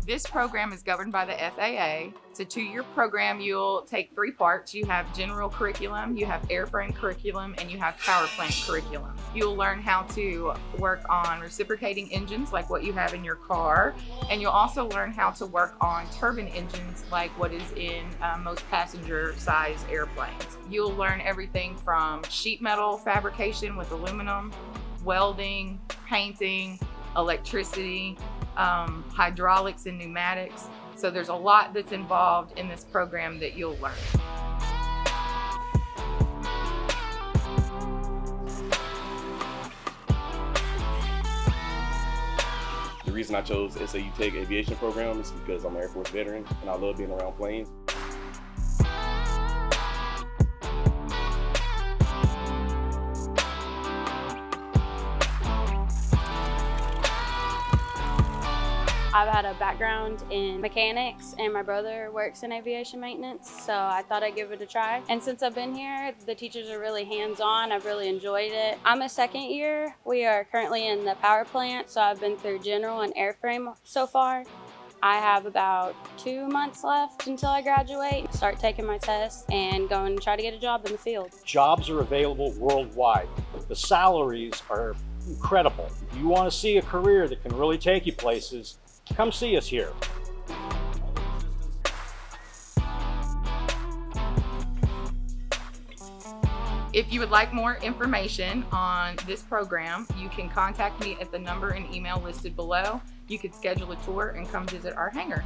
This program is governed by the FAA. It's a 2-year program. You'll take 3 parts. You have general curriculum, you have airframe curriculum, and you have power plant curriculum. You'll learn how to work on reciprocating engines like what you have in your car, and you'll also learn how to work on turbine engines like what is in most passenger size airplanes. You'll learn everything from sheet metal fabrication with aluminum, welding, painting, electricity, hydraulics and pneumatics. So there's a lot that's involved in this program that you'll learn. The reason I chose SAU Tech Aviation program is because I'm an Air Force veteran and I love being around planes. I've had a background in mechanics and my brother works in aviation maintenance, so I thought I'd give it a try. And since I've been here, the teachers are really hands-on. I've really enjoyed it. I'm a second year. We are currently in the power plant, so I've been through general and airframe so far. I have about 2 months left until I graduate, start taking my tests, and go and try to get a job in the field. Jobs are available worldwide. The salaries are incredible. If you want to see a career that can really take you places, come see us here. If you would like more information on this program, you can contact me at the number and email listed below. You could schedule a tour and come visit our hangar.